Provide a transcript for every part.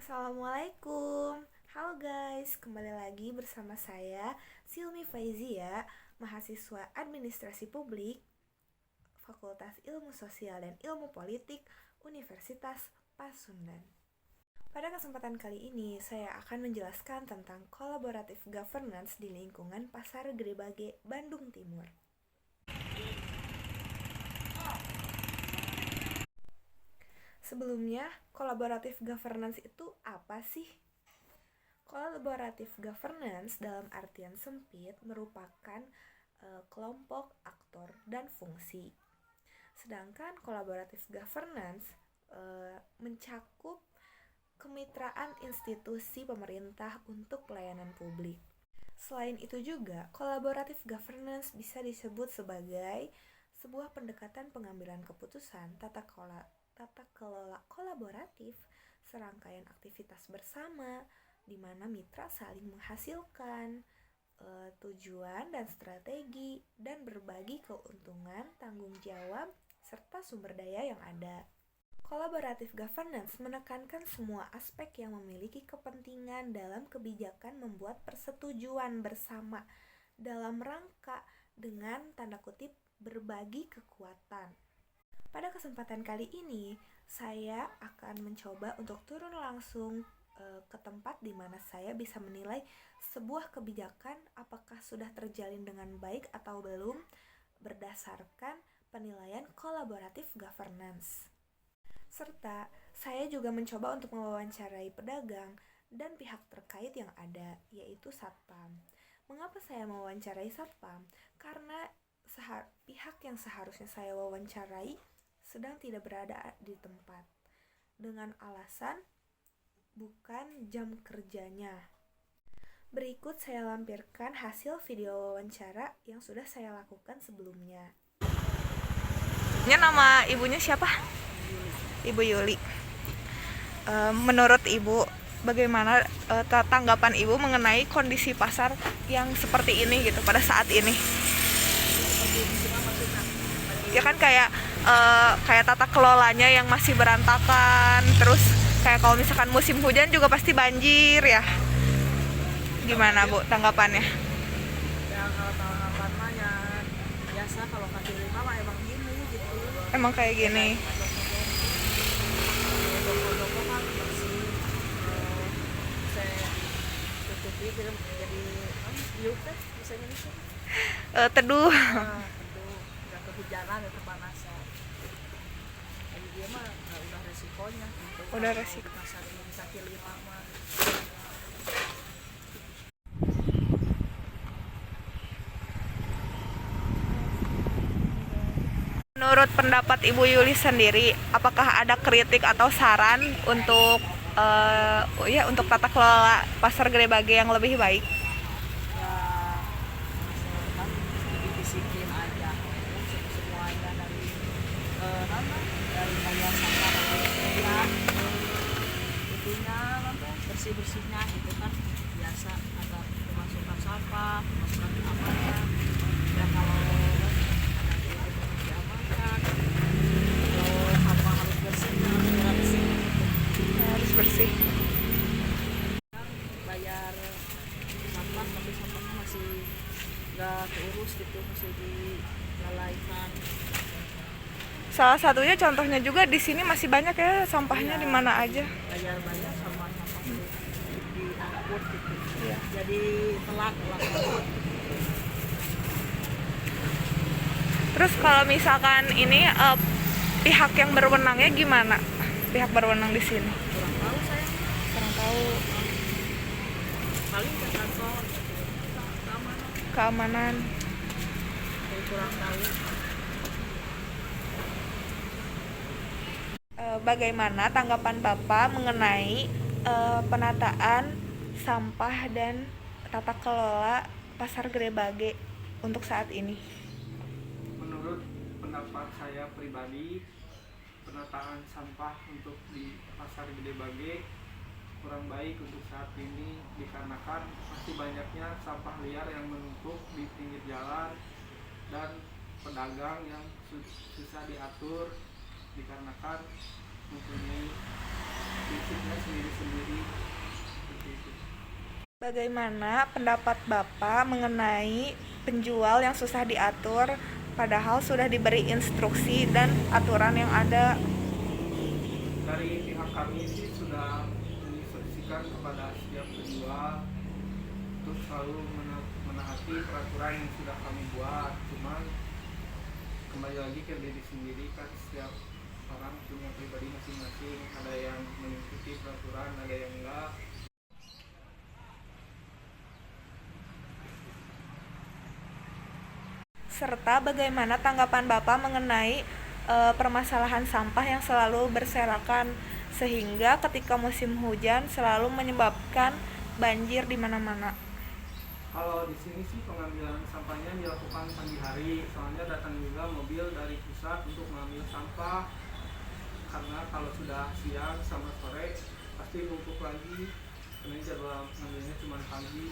Assalamualaikum. Halo guys, kembali lagi bersama saya Silmi Faizia, mahasiswa Administrasi Publik Fakultas Ilmu Sosial dan Ilmu Politik Universitas Pasundan. Pada kesempatan kali ini saya akan menjelaskan tentang collaborative governance di lingkungan Pasar Gede Bage, Bandung Timur. Sebelumnya, collaborative governance itu apa sih? Collaborative governance dalam artian sempit merupakan kelompok, aktor, dan fungsi. Sedangkan collaborative governance mencakup kemitraan institusi pemerintah untuk pelayanan publik. Selain itu juga, collaborative governance bisa disebut sebagai sebuah pendekatan pengambilan keputusan tata kelola kolaboratif, serangkaian aktivitas bersama di mana mitra saling menghasilkan tujuan dan strategi dan berbagi keuntungan, tanggung jawab, serta sumber daya yang ada. Collaborative governance menekankan semua aspek yang memiliki kepentingan dalam kebijakan membuat persetujuan bersama dalam rangka dengan tanda kutip berbagi kekuatan. Pada kesempatan kali ini, saya akan mencoba untuk turun langsung ke tempat di mana saya bisa menilai sebuah kebijakan apakah sudah terjalin dengan baik atau belum berdasarkan penilaian collaborative governance. Serta saya juga mencoba untuk mewawancarai pedagang dan pihak terkait yang ada, yaitu Satpam. Mengapa saya mewawancarai Satpam? Karena pihak yang seharusnya saya wawancarai sedang tidak berada di tempat dengan alasan bukan jam kerjanya. Berikut saya lampirkan hasil video wawancara yang sudah saya lakukan sebelumnya. Nama ibunya siapa? Ibu Yuli. Menurut ibu, bagaimana tanggapan ibu mengenai kondisi pasar yang seperti ini gitu pada saat ini? Ya kan kayak tata kelolanya yang masih berantakan, terus kayak kalau misalkan musim hujan juga pasti banjir ya. Gimana Bu tanggapannya? Ya kalau tanggapan mah ya biasa, kalau kaki lima mah emang gini gitu. Emang kayak gini. Toko-toko kan masih saya tutupi jadi yuk teh bahasa Indonesia. Teduh. Teduh, nggak kehujanan atau kepanasan. Jadi dia mah udah resikonya. Udah resiko. Pasar ini kaki lima mah. Menurut pendapat Ibu Yuli sendiri, apakah ada kritik atau saran untuk untuk tata kelola Pasar Gede Bage yang lebih baik? Ya masyarakat dibisikin aja semuanya dari bayar sampah ya itunya bersih-bersihnya gitu kan biasa ada pemasukan sampah, pemasukan keamanan ya kalau Harus bersih. Bayar sampah tapi sampahnya masih nggak keurus gitu, masih dilalaikan. Salah satunya contohnya juga di sini masih banyak ya sampahnya di mana aja. Bayar sama sampah diangkut gitu. Iya. Jadi telat. Terus kalau misalkan ini pihak yang berwenangnya gimana? Pihak berwenang di sini? Kurang tahu saya. Kurang tahu. Paling ke kantor Keamanan. Jadi kurang tahu. Bagaimana tanggapan Bapak mengenai penataan sampah dan tata kelola Pasar Gede Bage untuk saat ini? Menurut pendapat saya pribadi, penataan sampah untuk di Pasar Gede Bage kurang baik untuk saat ini dikarenakan masih banyaknya sampah liar yang menumpuk di pinggir jalan dan pedagang yang susah diatur dikarenakan mempunyai prinsipnya sendiri-sendiri seperti itu. Bagaimana pendapat Bapak mengenai penjual yang susah diatur padahal sudah diberi instruksi dan aturan yang ada? Dari pihak kami sih sudah menginstruksikan kepada setiap penjual untuk selalu menaati peraturan yang sudah kami buat. Cuman kembali lagi ke diri sendiri, kan setiap orang punya pribadi masing-masing, ada yang mengikuti peraturan, ada yang enggak. Serta bagaimana tanggapan Bapak mengenai permasalahan sampah yang selalu berserakan sehingga ketika musim hujan selalu menyebabkan banjir di mana-mana. Kalau di sini sih pengambilan sampahnya dilakukan pagi hari, soalnya datang juga mobil dari pusat untuk mengambil sampah. Karena kalau sudah siang sama sore pasti numpuk lagi, karena jadwal ngambilnya cuma pagi,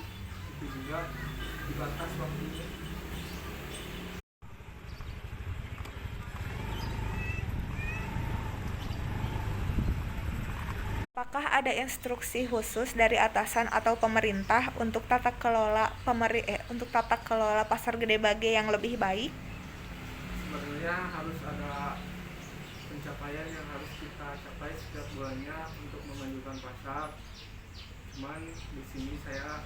itu juga dibatas waktunya. Apakah ada instruksi khusus dari atasan atau pemerintah untuk tata kelola pasar Gede Bage yang lebih baik? Sebenarnya harus ada pencapaian yang harus kita capai setiap bulannya untuk memajukan pasar. Cuman di sini saya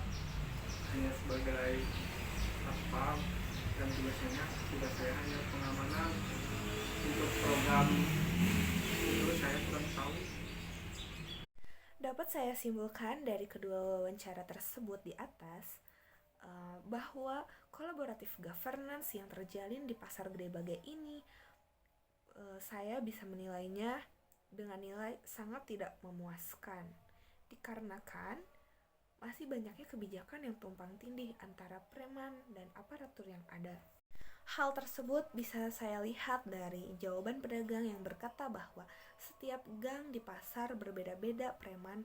hanya sebagai satpam dan tugas saya hanya pengamanan. Untuk program itu saya kurang tahu. Dapat saya simpulkan dari kedua wawancara tersebut di atas bahwa kolaboratif governance yang terjalin di pasar Gede Bage ini saya bisa menilainya dengan nilai sangat tidak memuaskan dikarenakan masih banyaknya kebijakan yang tumpang tindih antara preman dan aparatur yang ada. Hal tersebut bisa saya lihat dari jawaban pedagang yang berkata bahwa setiap gang di pasar berbeda-beda preman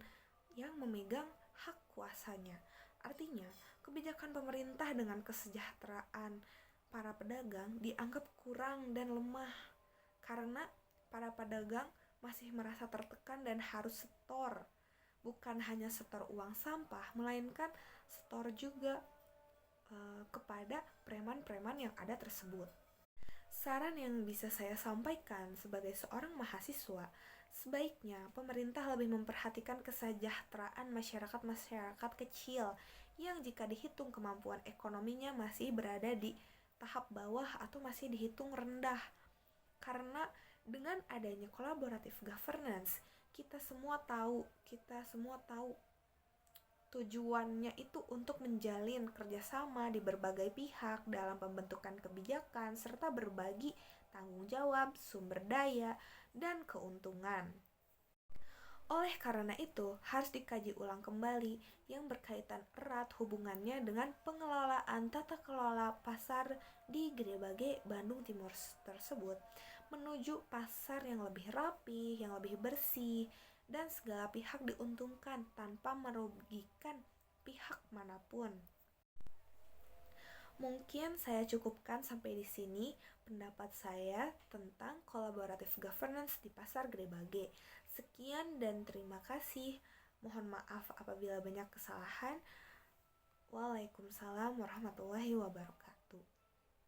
yang memegang hak kuasanya. Artinya, kebijakan pemerintah dengan kesejahteraan para pedagang dianggap kurang dan lemah karena para pedagang masih merasa tertekan dan harus setor. Bukan hanya setor uang sampah, melainkan setor juga kepada preman-preman yang ada tersebut. Saran yang bisa saya sampaikan sebagai seorang mahasiswa, sebaiknya pemerintah lebih memperhatikan kesejahteraan masyarakat kecil yang jika dihitung kemampuan ekonominya masih berada di tahap bawah atau masih dihitung rendah. Karena dengan adanya collaborative governance, kita semua tahu tujuannya itu untuk menjalin kerjasama di berbagai pihak dalam pembentukan kebijakan serta berbagi tanggung jawab, sumber daya, dan keuntungan. Oleh karena itu, harus dikaji ulang kembali yang berkaitan erat hubungannya dengan pengelolaan tata kelola pasar di Gede Bage, Bandung Timur tersebut menuju pasar yang lebih rapi, yang lebih bersih, dan segala pihak diuntungkan tanpa merugikan pihak manapun. Mungkin saya cukupkan sampai di sini pendapat saya tentang collaborative governance di pasar Gede Bage. Sekian dan terima kasih. Mohon maaf apabila banyak kesalahan. Waalaikumsalam warahmatullahi wabarakatuh.